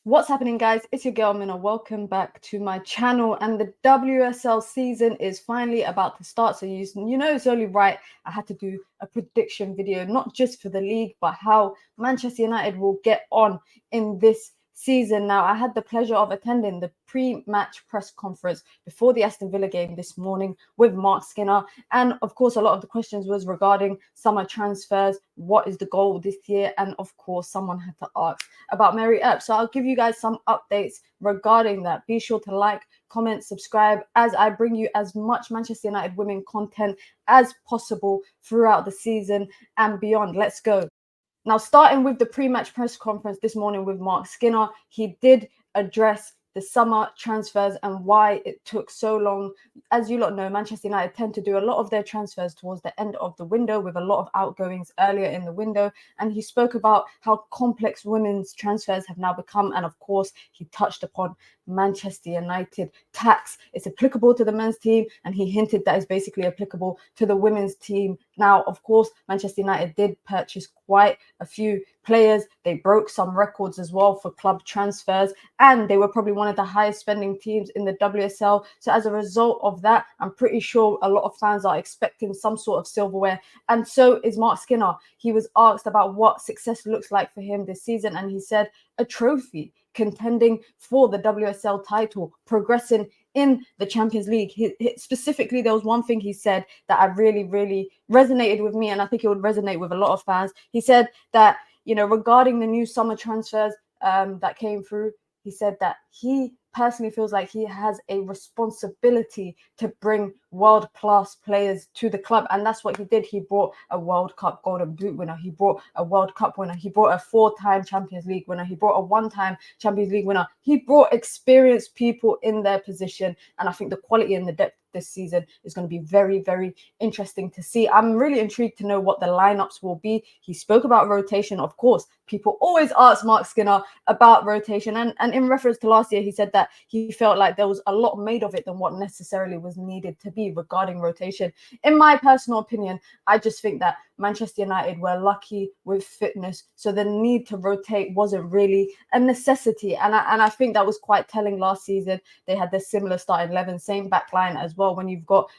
What's happening, guys? It's your girl Mina. Welcome back to my channel. And the WSL season is finally about to start. So you know it's only right I had to do a prediction video, not just for the league, but how Manchester United will get on in this season. Now, I had the pleasure of attending the pre-match press conference before the Aston Villa game this morning with Mark Skinner. And of course, a lot of the questions was regarding summer transfers. What is the goal this year? And of course, someone had to ask about Mary Epp. So I'll give you guys some updates regarding that. Be sure to like, comment, subscribe as I bring you as much Manchester United women content as possible throughout the season and beyond. Let's go. Now, starting with the pre-match press conference this morning with Mark Skinner, he did address the summer transfers and why it took so long. As you lot know, Manchester United tend to do a lot of their transfers towards the end of the window with a lot of outgoings earlier in the window. And he spoke about how complex women's transfers have now become. And of course, he touched upon Manchester United tax. It's applicable to the men's team, and he hinted that it's basically applicable to the women's team. Now, of course, Manchester United did purchase quite a few players. They broke some records as well for club transfers, and they were probably one of the highest spending teams in the WSL. So as a result of that, I'm pretty sure a lot of fans are expecting some sort of silverware, and so is Mark Skinner. He was asked about what success looks like for him this season, and he said a trophy, contending for the WSL title, progressing in the Champions League. Specifically, there was one thing he said that I really resonated with me, and I think it would resonate with a lot of fans. He said that, regarding the new summer transfers that came through, he said that he personally feels like he has a responsibility to bring world-class players to the club, and that's what he did. He brought a World Cup Golden Boot winner, he brought a World Cup winner, he brought a 4-time Champions League winner, he brought a 1-time Champions League winner. He brought experienced people in their position, and I think the quality and the depth this season is going to be very interesting to see. I'm really intrigued to know what the lineups will be. He spoke about rotation. Of course, people always ask Mark Skinner about rotation, and in reference to last year, he said that he felt like there was a lot made of it than what necessarily was needed to be regarding rotation. In my personal opinion, I just think that Manchester United were lucky with fitness, so the need to rotate wasn't really a necessity, and I think that was quite telling last season. They had the similar starting 11, same back line as well, when you've got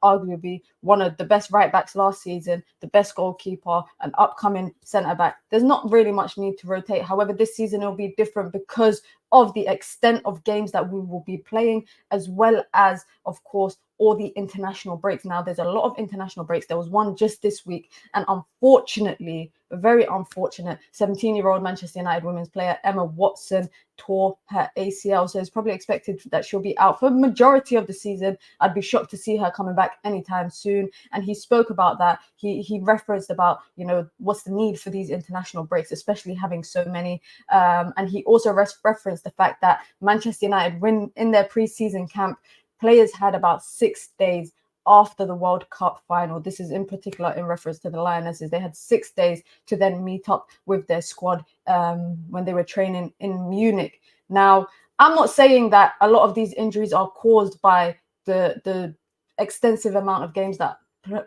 arguably one of the best right backs last season, the best goalkeeper, an upcoming centre back. There's not really much need to rotate. However, this season it'll be different because of the extent of games that we will be playing, as well as, of course, all the international breaks. Now, there's a lot of international breaks. There was one just this week, and unfortunately, very unfortunate, 17-year-old Manchester United women's player Emma Watson tore her ACL. So it's probably expected that she'll be out for the majority of the season. I'd be shocked to see her coming back anytime soon. And he spoke about that. He referenced about, what's the need for these international breaks, especially having so many. And he also referenced the fact that Manchester United, when in their pre-season camp, players had about 6 days after the World Cup final. This is in particular in reference to the Lionesses. They had 6 days to then meet up with their squad when they were training in Munich. Now, I'm not saying that a lot of these injuries are caused by the extensive amount of games that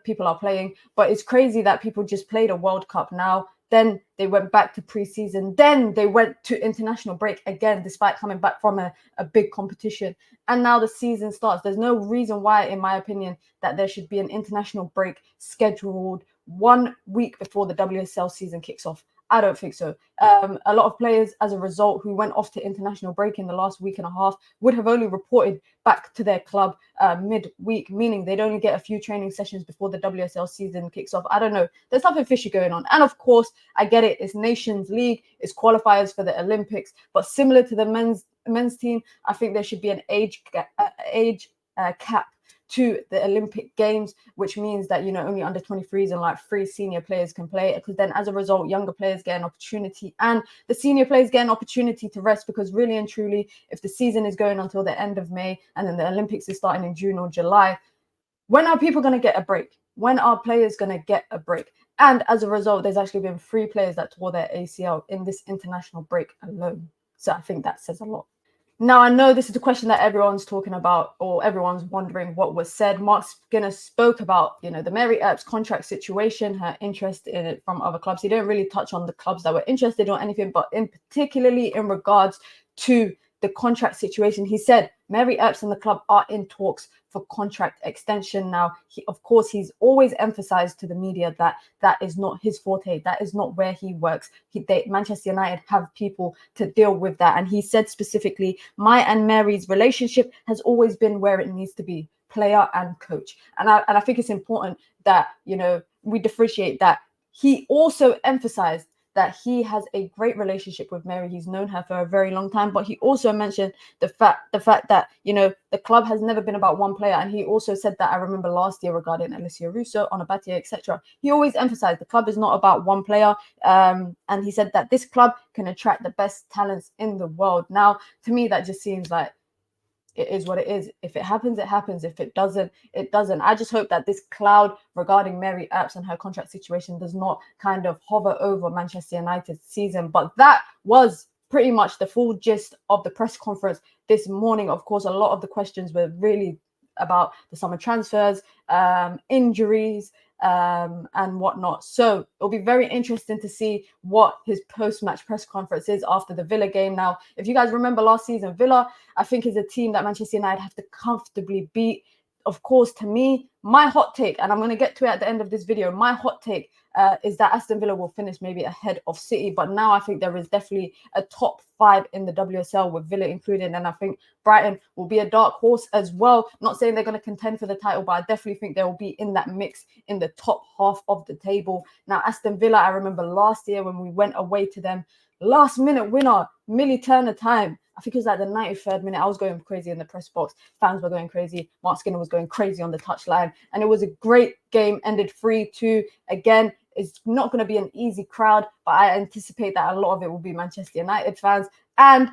people are playing, but it's crazy that people just played a World Cup now, then they went back to preseason, then they went to international break again, despite coming back from a big competition. And now the season starts. There's no reason why, in my opinion, that there should be an international break scheduled 1 week before the WSL season kicks off. I don't think so. A lot of players, as a result, who went off to international break in the last week and a half would have only reported back to their club mid-week, meaning they'd only get a few training sessions before the WSL season kicks off. I don't know. There's something fishy going on. And of course, I get it. It's Nations League. It's qualifiers for the Olympics. But similar to the men's team, I think there should be an age cap to the Olympic Games, which means that, only under 23s and like 3 senior players can play, because then as a result, younger players get an opportunity and the senior players get an opportunity to rest, because really and truly, if the season is going until the end of May and then the Olympics is starting in June or July, when are people going to get a break? When are players going to get a break? And as a result, there's actually been 3 players that tore their ACL in this international break alone. So I think that says a lot. Now, I know this is the question that everyone's talking about, or everyone's wondering what was said. Mark Skinner spoke about, the Mary Earps contract situation, her interest in it from other clubs. He didn't really touch on the clubs that were interested or anything, but particularly in regards to the contract situation, he said Mary Earps and the club are in talks for contract extension. Now, of course, he's always emphasized to the media that that is not his forte. That is not where he works. Manchester United have people to deal with that. And he said specifically, my and Mary's relationship has always been where it needs to be, player and coach. And I think it's important that, we differentiate that. He also emphasized that he has a great relationship with Mary. He's known her for a very long time, but he also mentioned the fact that, the club has never been about one player. And he also said that, I remember last year regarding Alicia Russo, Onabatia, etc. He always emphasized the club is not about one player. And he said that this club can attract the best talents in the world. Now, to me, that just seems like it is what it is. If it happens, it happens. If it doesn't, it doesn't. I just hope that this cloud regarding Mary Earps and her contract situation does not kind of hover over Manchester United's season. But that was pretty much the full gist of the press conference this morning. Of course, a lot of the questions were really about the summer transfers, injuries, and whatnot. So it'll be very interesting to see what his post-match press conference is after the Villa game. Now, if you guys remember last season, Villa, I think, is a team that Manchester United have to comfortably beat. Of course, to me, my hot take, and I'm going to get to it at the end of this video, my hot take is that Aston Villa will finish maybe ahead of City. But now I think there is definitely a top 5 in the WSL with Villa included. And I think Brighton will be a dark horse as well. Not saying they're going to contend for the title, but I definitely think they will be in that mix in the top half of the table. Now, Aston Villa, I remember last year when we went away to them, last minute winner, Millie Turner time. I think it was like the 93rd minute. I was going crazy in the press box. Fans were going crazy. Mark Skinner was going crazy on the touchline. And it was a great game, ended 3-2. Again, it's not going to be an easy crowd, but I anticipate that a lot of it will be Manchester United fans. And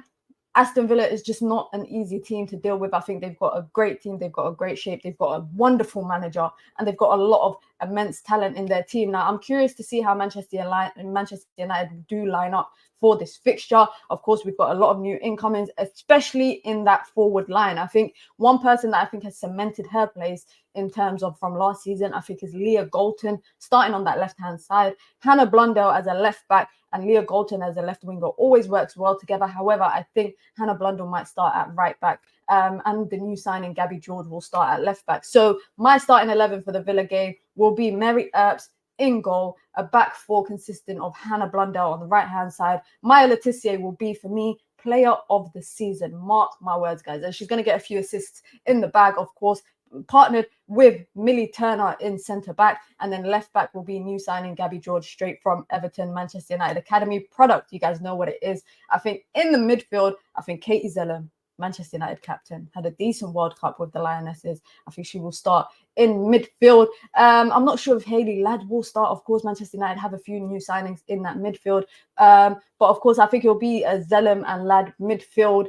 Aston Villa is just not an easy team to deal with. I think they've got a great team. They've got a great shape. They've got a wonderful manager, and they've got a lot of immense talent in their team. Now, I'm curious to see how Manchester United do line up for this fixture. Of course, we've got a lot of new incomings, especially in that forward line. I think one person that I think has cemented her place in terms of from last season, I think, is Leah Galton, starting on that left-hand side. Hannah Blundell as a left back and Leah Galton as a left winger always works well together. However, I think Hannah Blundell might start at right back. And the new signing, Gabby George, will start at left back. So my starting 11 for the Villa game will be Mary Earps in goal, a back four consisting of Hannah Blundell on the right-hand side. Maya Le Tissier will be, for me, player of the season. Mark my words, guys. And she's going to get a few assists in the bag, of course, partnered with Millie Turner in centre back, and then left back will be new signing Gabby George, straight from Everton, Manchester United Academy product. You guys know what it is. I think in the midfield, I think Katie Zellum, Manchester United captain, had a decent World Cup with the Lionesses. I think she will start in midfield. I'm not sure if Hayley Ladd will start. Of course, Manchester United have a few new signings in that midfield. But of course, I think it'll be a Zellum and Ladd midfield.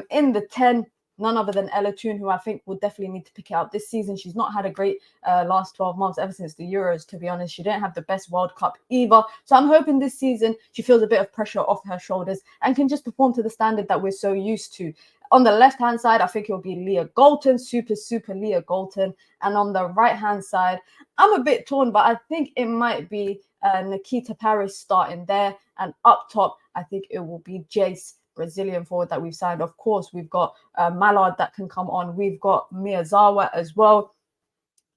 In the 10, none other than Ella Toon, who I think will definitely need to pick it up this season. She's not had a great last 12 months ever since the Euros, to be honest. She didn't have the best World Cup either. So I'm hoping this season she feels a bit of pressure off her shoulders and can just perform to the standard that we're so used to. On the left-hand side, I think it'll be Leah Galton, super Leah Galton. And on the right-hand side, I'm a bit torn, but I think it might be Nikita Paris starting there. And up top, I think it will be Jace, Brazilian forward that we've signed. Of course, we've got Mallard that can come on. We've got Miyazawa as well.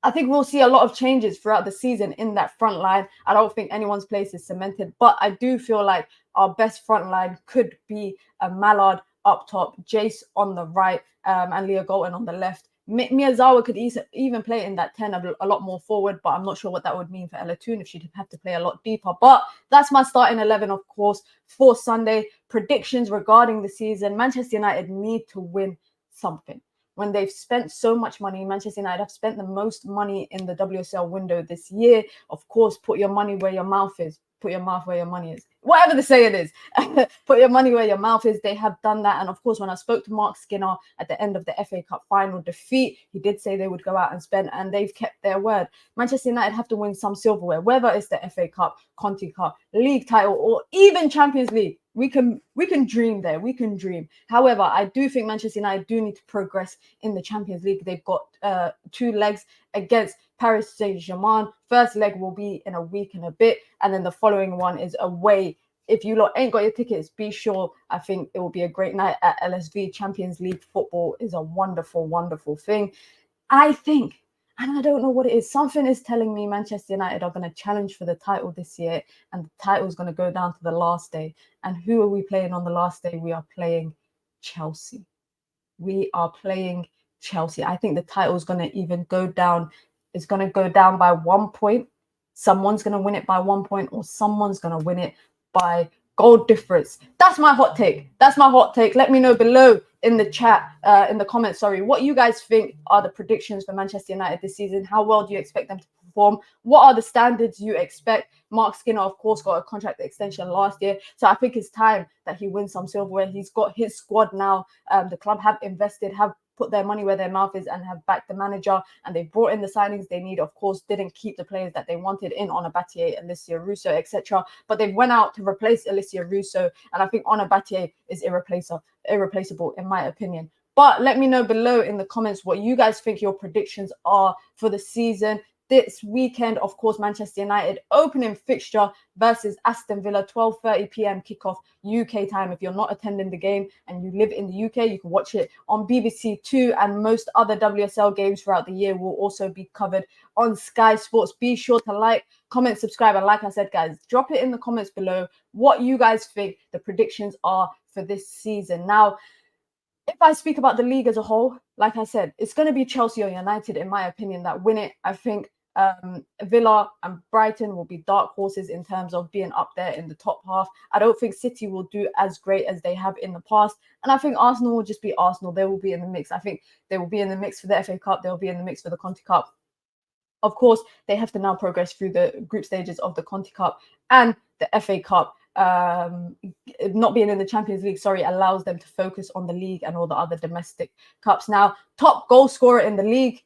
I think we'll see a lot of changes throughout the season in that front line. I don't think anyone's place is cemented, but I do feel like our best front line could be a Mallard up top, Jace on the right, and Leah Galton on the left. Miyazawa could even play in that 10 a lot more forward, but I'm not sure what that would mean for Ella Toon if she'd have to play a lot deeper. But that's my starting 11, of course, for Sunday. Predictions regarding the season. Manchester United need to win something. When they've spent so much money, Manchester United have spent the most money in the WSL window this year. Of course, put your money where your mouth is. Put your mouth where your money is. Whatever the saying is, put your money where your mouth is. They have done that. And of course, when I spoke to Mark Skinner at the end of the FA Cup final defeat, he did say they would go out and spend, and they've kept their word. Manchester United have to win some silverware, whether it's the FA Cup, Conti Cup, League title, or even Champions League. we can dream there. We can dream. However, I do think Manchester United do need to progress in the Champions League. They've got 2 legs against Paris Saint-Germain. First leg will be in a week and a bit, and then the following one is away. If you lot ain't got your tickets, be sure. I think it will be a great night at LSV. Champions League football is a wonderful, wonderful thing. I think, and I don't know what it is, something is telling me Manchester United are going to challenge for the title this year, and the title is going to go down to the last day. And who are we playing on the last day? We are playing Chelsea. We are playing Chelsea. I think the title is going to even go down. It's going to go down by 1 point. Someone's going to win it by 1 point, or someone's going to win it by goal difference. That's my hot take. That's my hot take. Let me know below in the chat, in the comments, sorry, what you guys think are the predictions for Manchester United this season. How well do you expect them to perform? What are the standards you expect? Mark Skinner, of course, got a contract extension last year, so I think it's time that he wins some silverware. He's got his squad now. The club have invested, have put their money where their mouth is, and have backed the manager, and they've brought in the signings they need. Of course, didn't keep the players that they wanted in Onabatie, Alicia Russo, etc. But they went out to replace Alicia Russo, and I think Onabatie is irreplaceable in my opinion. But let me know below in the comments what you guys think your predictions are for the season. This weekend, of course, Manchester United opening fixture versus Aston Villa, 12:30 p.m. kickoff UK time. If you're not attending the game and you live in the UK, you can watch it on BBC Two, and most other WSL games throughout the year will also be covered on Sky Sports. Be sure to like, comment, subscribe, and like I said, guys, drop it in the comments below what you guys think the predictions are for this season. Now, if I speak about the league as a whole, like I said, it's going to be Chelsea or United, in my opinion, that win it. I think Villa and Brighton will be dark horses in terms of being up there in the top half. I don't think City will do as great as they have in the past. And I think Arsenal will just be Arsenal. They will be in the mix. I think they will be in the mix for the FA Cup. They'll be in the mix for the Conti Cup. Of course, they have to now progress through the group stages of the Conti Cup and the FA Cup. Not being in the Champions League, allows them to focus on the league and all the other domestic cups. Now, top goal scorer in the league,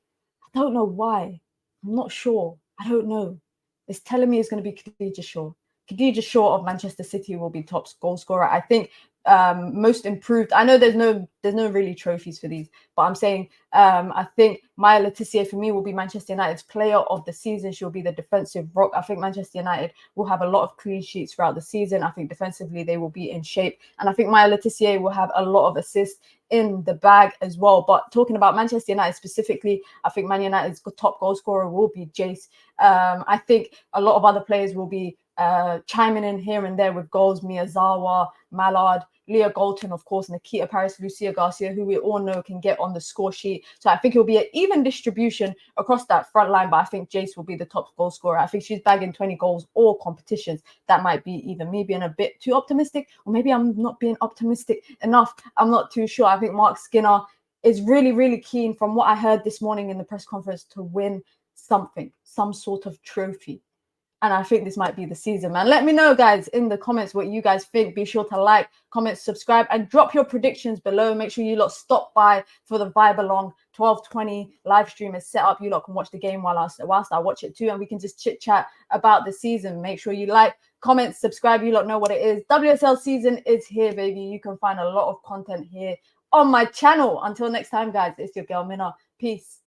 I don't know why. I'm not sure. I don't know. It's telling me it's going to be Khadija Shaw. Khadija Shaw of Manchester City will be top goal scorer. I think most improved. I know there's no really trophies for these, but I'm saying I think Maya Letitia for me will be Manchester United's player of the season. She'll be the defensive rock. I think Manchester United will have a lot of clean sheets throughout the season. I think defensively they will be in shape, and I think Maya Letitia will have a lot of assists in the bag as well. But talking about Manchester United specifically, I think Man United's top goal scorer will be Jace. I think a lot of other players will be chiming in here and there with goals. Miyazawa, Mallard, Leah Galton, of course, Nikita Paris, Lucia Garcia, who we all know can get on the score sheet. So I think it'll be an even distribution across that front line, but I think Jace will be the top goal scorer. I think she's bagging 20 goals all competitions. That might be either me being a bit too optimistic, or maybe I'm not being optimistic enough. I'm not too sure. I think Mark Skinner is really, really keen, from what I heard this morning in the press conference, to win something, some sort of trophy. And I think this might be the season, man. Let me know, guys, in the comments what you guys think. Be sure to like, comment, subscribe, and drop your predictions below. Make sure you lot stop by for the Vibe Along 12:20 live stream is set up. You lot can watch the game whilst I watch it too, and we can just chit chat about the season. Make sure you like, comment, subscribe. You lot know what it is. WSL season is here, baby. You can find a lot of content here on my channel. Until next time, guys, it's your girl Mina. Peace.